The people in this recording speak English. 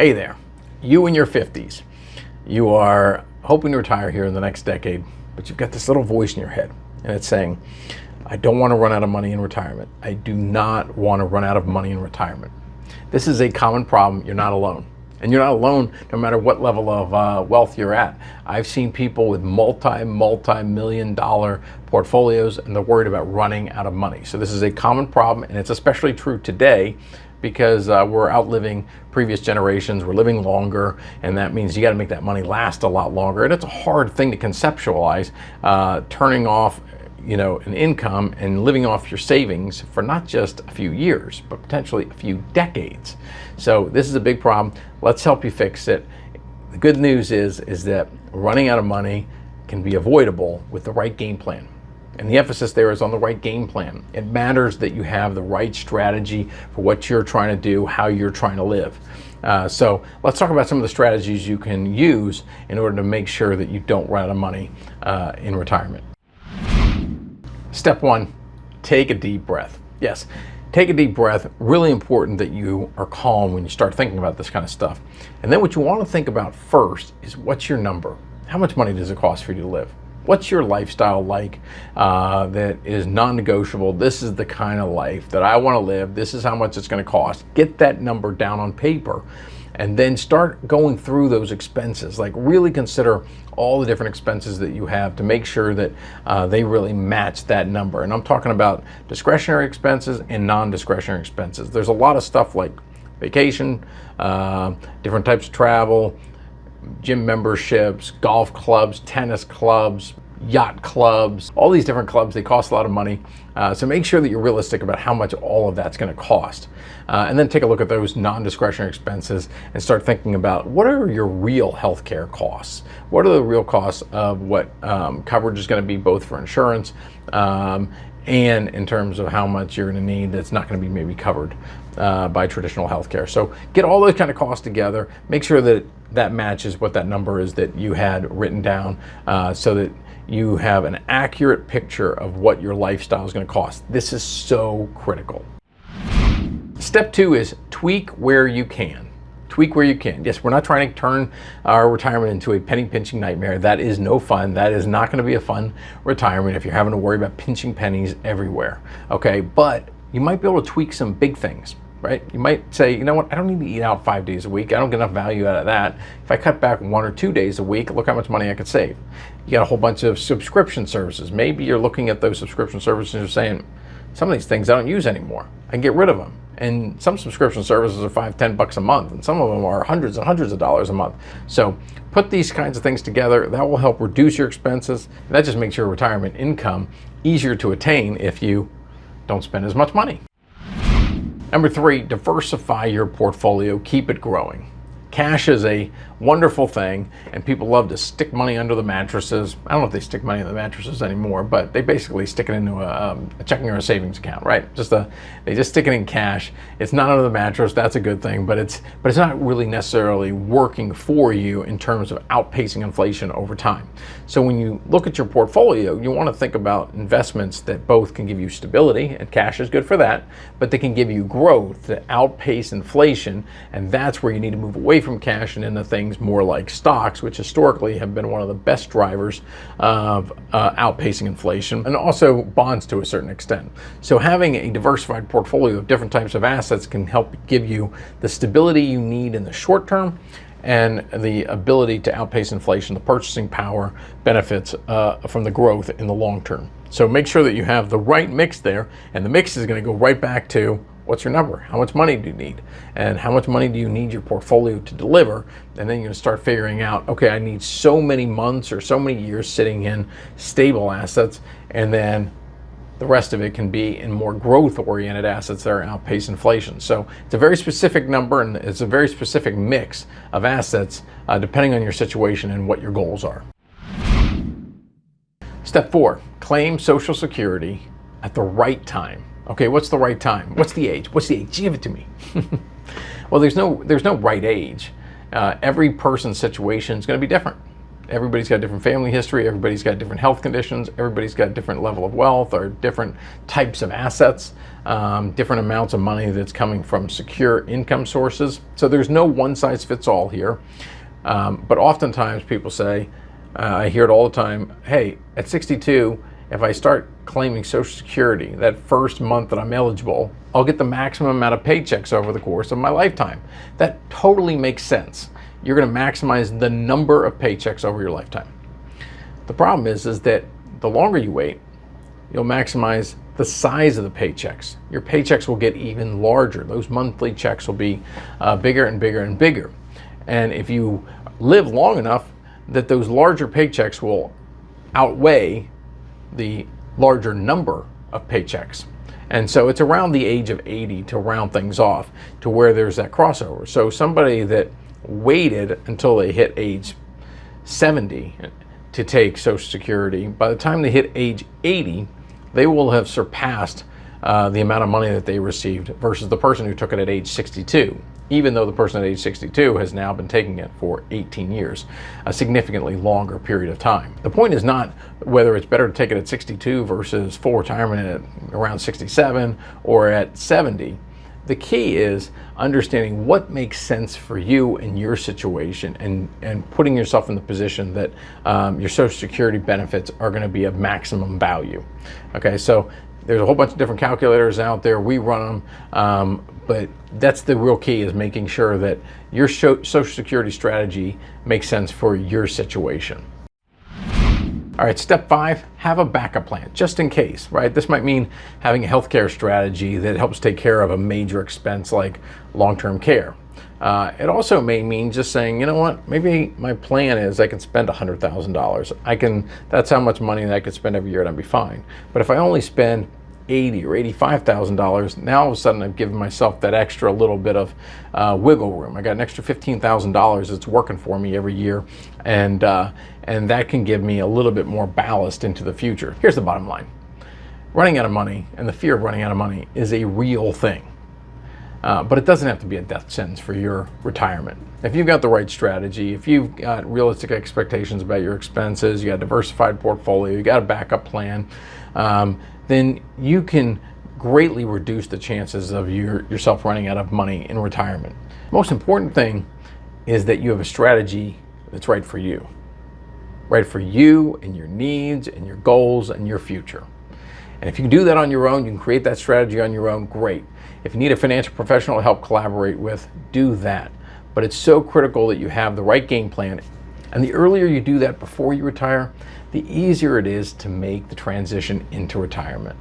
Hey there, you in your 50s. You are hoping to retire here in the next decade, but you've got this little voice in your head, and it's saying, I don't want to run out of money in retirement. I do not want to run out of money in retirement. This is a common problem. You're not alone. And you're not alone no matter what level of wealth you're at. I've seen people with multi-million dollar portfolios, and they're worried about running out of money. So this is a common problem, and it's especially true today because we're outliving previous generations, we're living longer, and that means you gotta make that money last a lot longer. And it's a hard thing to conceptualize, turning off an income and living off your savings for not just a few years, but potentially a few decades. So this is a big problem. Let's help you fix it. The good news is that running out of money can be avoidable with the right game plan. And the emphasis there is on the right game plan. It matters that you have the right strategy for what you're trying to do, how you're trying to live. So let's talk about some of the strategies you can use in order to make sure that you don't run out of money in retirement. Step one, take a deep breath. Yes, take a deep breath. Really important that you are calm when you start thinking about this kind of stuff. And then what you want to think about first is, what's your number? How much money does it cost for you to live? What's your lifestyle like that is non-negotiable? This is the kind of life that I want to live. This is how much it's going to cost. Get that number down on paper and then start going through those expenses. Like, really consider all the different expenses that you have to make sure that they really match that number. And I'm talking about discretionary expenses and non-discretionary expenses. There's a lot of stuff like vacation, different types of travel, gym memberships, golf clubs, tennis clubs, yacht clubs, all these different clubs. They cost a lot of money. So make sure that you're realistic about how much all of that's going to cost. And then take a look at those non-discretionary expenses and start thinking about, what are your real healthcare costs? What are the real costs of what coverage is going to be, both for insurance and in terms of how much you're going to need that's not going to be maybe covered by traditional healthcare. So get all those kind of costs together. Make sure that that matches what that number is that you had written down, so that you have an accurate picture of what your lifestyle is going to cost. This is so critical. Step two is tweak where you can. Tweak where you can. Yes, we're not trying to turn our retirement into a penny pinching nightmare. That is no fun. That is not going to be a fun retirement if you're having to worry about pinching pennies everywhere. Okay, but you might be able to tweak some big things, right? You might say, you know what, I don't need to eat out 5 days a week. I don't get enough value out of that. If I cut back 1 or 2 days a week, look how much money I could save. You got a whole bunch of subscription services. Maybe you're looking at those subscription services and you're saying, some of these things I don't use anymore. I can get rid of them. And some subscription services are $5-10 a month, and some of them are hundreds and hundreds of dollars a month. So put these kinds of things together. That will help reduce your expenses. And that just makes your retirement income easier to attain if you don't spend as much money. Number 3, diversify your portfolio. Keep it growing. Cash is a wonderful thing, and people love to stick money under the mattresses. I don't know if they stick money in the mattresses anymore, but they basically stick it into a checking or a savings account, right? They just stick it in cash. It's not under the mattress. That's a good thing, but it's not really necessarily working for you in terms of outpacing inflation over time. So when you look at your portfolio, you want to think about investments that both can give you stability, and cash is good for that, but they can give you growth that outpace inflation, and that's where you need to move away from cash and into things more like stocks, which historically have been one of the best drivers of outpacing inflation, and also bonds to a certain extent. So having a diversified portfolio of different types of assets can help give you the stability you need in the short term and the ability to outpace inflation, the purchasing power benefits from the growth in the long term. So make sure that you have the right mix there, and the mix is going to go right back to, what's your number? How much money do you need? And how much money do you need your portfolio to deliver? And then you're gonna start figuring out, okay, I need so many months or so many years sitting in stable assets, and then the rest of it can be in more growth-oriented assets that are outpace inflation. So it's a very specific number, and it's a very specific mix of assets depending on your situation and what your goals are. Step 4, claim Social Security at the right time. Okay, what's the right time? What's the age? What's the age? Give it to me. Well, there's no right age. Every person's situation is going to be different. Everybody's got different family history, everybody's got different health conditions, everybody's got different level of wealth or different types of assets, different amounts of money that's coming from secure income sources. So there's no one size fits all here. But oftentimes people say, I hear it all the time, hey, at 62, if I start claiming Social Security that first month that I'm eligible, I'll get the maximum amount of paychecks over the course of my lifetime. That totally makes sense. You're going to maximize the number of paychecks over your lifetime. The problem is that the longer you wait, you'll maximize the size of the paychecks. Your paychecks will get even larger. Those monthly checks will be bigger and bigger and bigger. And if you live long enough, that those larger paychecks will outweigh the larger number of paychecks. And so it's around the age of 80 to round things off to where there's that crossover. So somebody that waited until they hit age 70 to take Social Security, by the time they hit age 80, they will have surpassed the amount of money that they received versus the person who took it at age 62, even though the person at age 62 has now been taking it for 18 years, a significantly longer period of time. The point is not whether it's better to take it at 62 versus full retirement at around 67 or at 70. The key is understanding what makes sense for you in your situation and putting yourself in the position that your Social Security benefits are going to be of maximum value. Okay, so there's a whole bunch of different calculators out there. We run them, but that's the real key, is making sure that your Social Security strategy makes sense for your situation. All right, step 5, have a backup plan, just in case, right? This might mean having a healthcare strategy that helps take care of a major expense like long-term care. It also may mean just saying, you know what, maybe my plan is I can spend $100,000. That's how much money that I could spend every year and I'd be fine. But if I only spend $80,000 or $85,000, now all of a sudden I've given myself that extra little bit of wiggle room. I got an extra $15,000 that's working for me every year, and that can give me a little bit more ballast into the future. Here's the bottom line. Running out of money and the fear of running out of money is a real thing. But it doesn't have to be a death sentence for your retirement. If you've got the right strategy, if you've got realistic expectations about your expenses, you got a diversified portfolio, you got a backup plan, then you can greatly reduce the chances of yourself running out of money in retirement. Most important thing is that you have a strategy that's right for you. Right for you and your needs and your goals and your future. And if you can do that on your own, you can create that strategy on your own, great. If you need a financial professional to help collaborate with, do that. But it's so critical that you have the right game plan. And the earlier you do that before you retire, the easier it is to make the transition into retirement.